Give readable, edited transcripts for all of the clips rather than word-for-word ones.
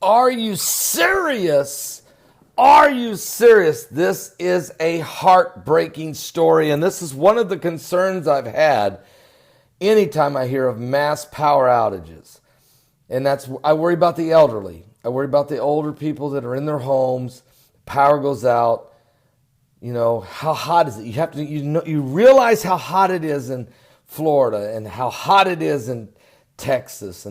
Are you serious? Are you serious? This is a heartbreaking story, and this is one of the concerns I've had anytime I hear of mass power outages. And I worry about the elderly. I worry about the older people that are in their homes. Power goes out. You know, how hot is it? You realize how hot it is in Florida and how hot it is in Texas.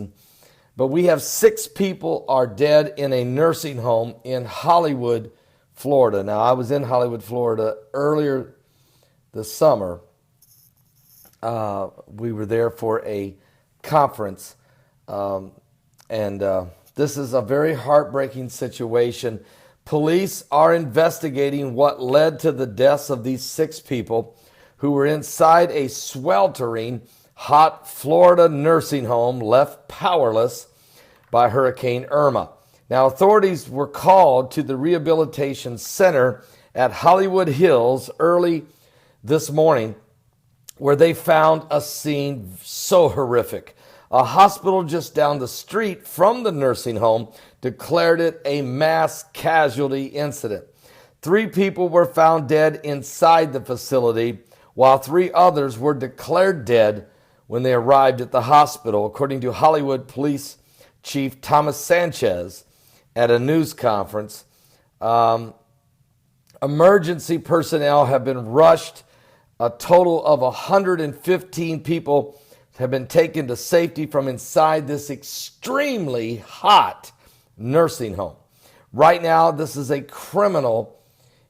But we have 6 people are dead in a nursing home in Hollywood, Florida. Now, I was in Hollywood, Florida earlier this summer. We were there for a conference. This is a very heartbreaking situation. Police are investigating what led to the deaths of these 6 people who were inside a sweltering hot Florida nursing home left powerless by Hurricane Irma. Now, authorities were called to the rehabilitation center at Hollywood Hills early this morning, where they found a scene so horrific. A hospital just down the street from the nursing home declared it a mass casualty incident. 3 people were found dead inside the facility, while 3 others were declared dead when they arrived at the hospital, according to Hollywood Police Chief Thomas Sanchez at a news conference. Emergency personnel have been rushed. A total of 115 people have been taken to safety from inside this extremely hot nursing home. Right now, this is a criminal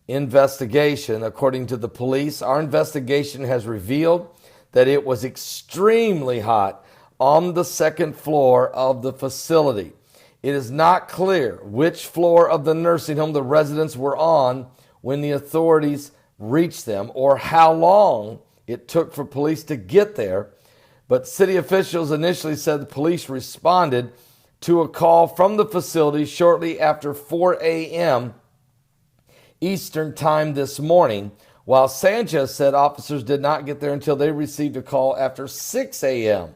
investigation, according to the police. Our investigation has revealed that it was extremely hot on the 2nd floor of the facility. It is not clear which floor of the nursing home the residents were on when the authorities reached them or how long it took for police to get there. But city officials initially said the police responded to a call from the facility shortly after 4 a.m. Eastern time this morning, while Sanchez said officers did not get there until they received a call after 6 a.m.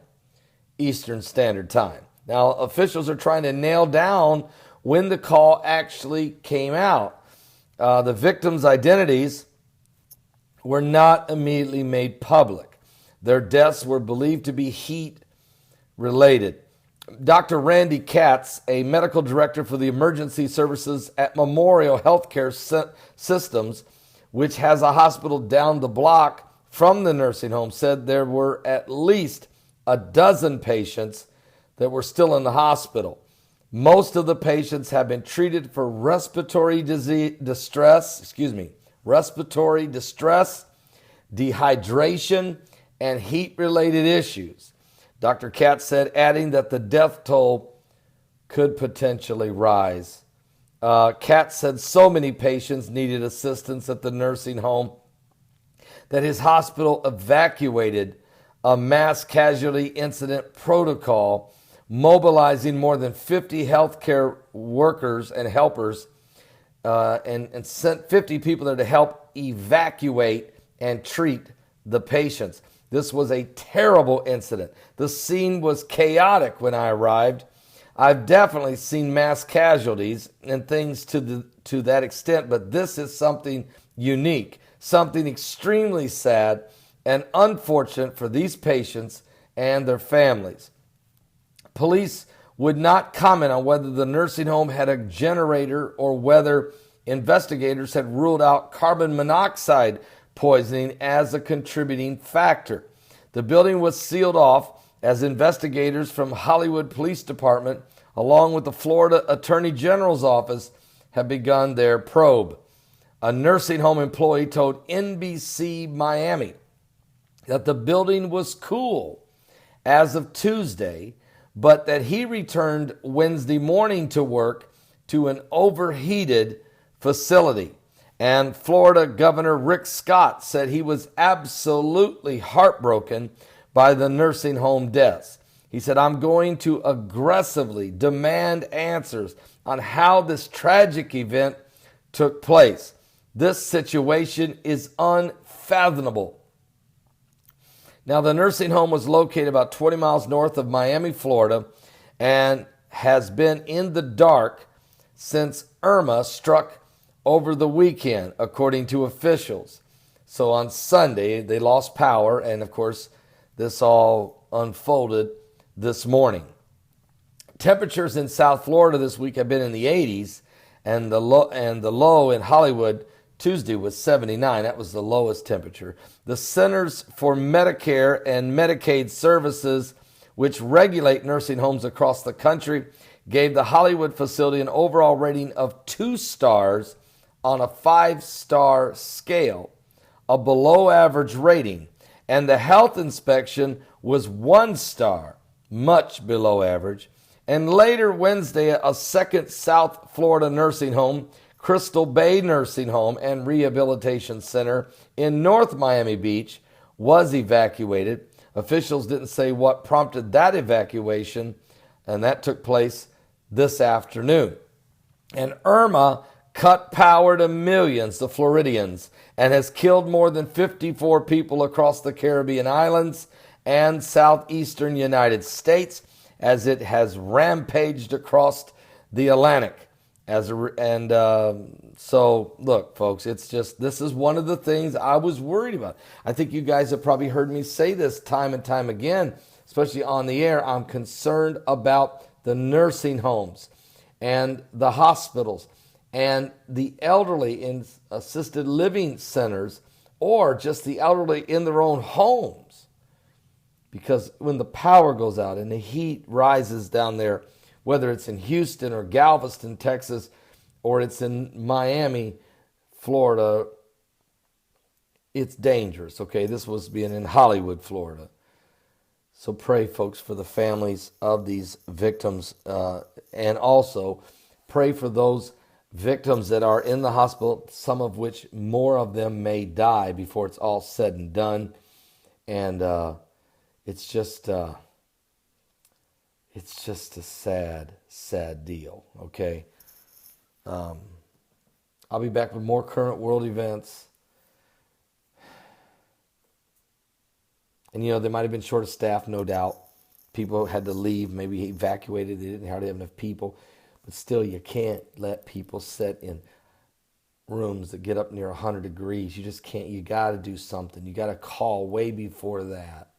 Eastern Standard Time. Now, officials are trying to nail down when the call actually came out. The victims' identities were not immediately made public. Their deaths were believed to be heat-related. Dr. Randy Katz, a medical director for the emergency services at Memorial Healthcare Systems, which has a hospital down the block from the nursing home, said there were at least a dozen patients that were still in the hospital. Most of the patients have been treated for respiratory distress, dehydration, and heat-related issues. Dr. Katz said, adding that the death toll could potentially rise. Katz said so many patients needed assistance at the nursing home that his hospital evacuated a mass casualty incident protocol, mobilizing more than 50 healthcare workers and helpers, and sent 50 people there to help evacuate and treat the patients. This was a terrible incident. The scene was chaotic when I arrived. I've definitely seen mass casualties and things to that extent, but this is something unique, something extremely sad and unfortunate for these patients and their families. Police would not comment on whether the nursing home had a generator or whether investigators had ruled out carbon monoxide poisoning as a contributing factor. The building was sealed off as investigators from Hollywood Police Department, along with the Florida Attorney General's office, have begun their probe. A nursing home employee told NBC Miami that the building was cool as of Tuesday, but that he returned Wednesday morning to work to an overheated facility. And Florida Governor Rick Scott said he was absolutely heartbroken by the nursing home deaths. He said, "I'm going to aggressively demand answers on how this tragic event took place. This situation is unfathomable." Now, the nursing home was located about 20 miles north of Miami, Florida, and has been in the dark since Irma struck over the weekend, according to officials. So on Sunday, they lost power, and of course, this all unfolded this morning. Temperatures in South Florida this week have been in the 80s, and the low in Hollywood Tuesday was 79. That was the lowest temperature. The Centers for Medicare and Medicaid Services, which regulate nursing homes across the country, gave the Hollywood facility an overall rating of 2 stars on a 5-star scale, a below average rating, and the health inspection was 1 star, much below average. And later Wednesday, a second South Florida nursing home, Crystal Bay Nursing Home and Rehabilitation Center in North Miami Beach, was evacuated. Officials didn't say what prompted that evacuation, and that took place this afternoon. And Irma cut power to millions of Floridians and has killed more than 54 people across the Caribbean islands and southeastern United States as it has rampaged across the Atlantic. So look, folks, it's just, this is one of the things I was worried about. I think you guys have probably heard me say this time and time again, especially on the air. I'm concerned about the nursing homes and the hospitals and the elderly in assisted living centers, or just the elderly in their own homes. Because when the power goes out and the heat rises down there, whether it's in Houston or Galveston, Texas, or it's in Miami, Florida, it's dangerous, okay? This was being in Hollywood, Florida. So pray, folks, for the families of these victims, and also pray for those victims that are in the hospital, some of which, more of them may die before it's all said and done. And it's just a sad, sad deal, okay? I'll be back with more current world events. And, you know, they might have been short of staff, no doubt. People had to leave, maybe evacuated. They didn't hardly have enough people. But still, you can't let people sit in rooms that get up near 100 degrees. You just can't. You got to do something. You got to call way before that.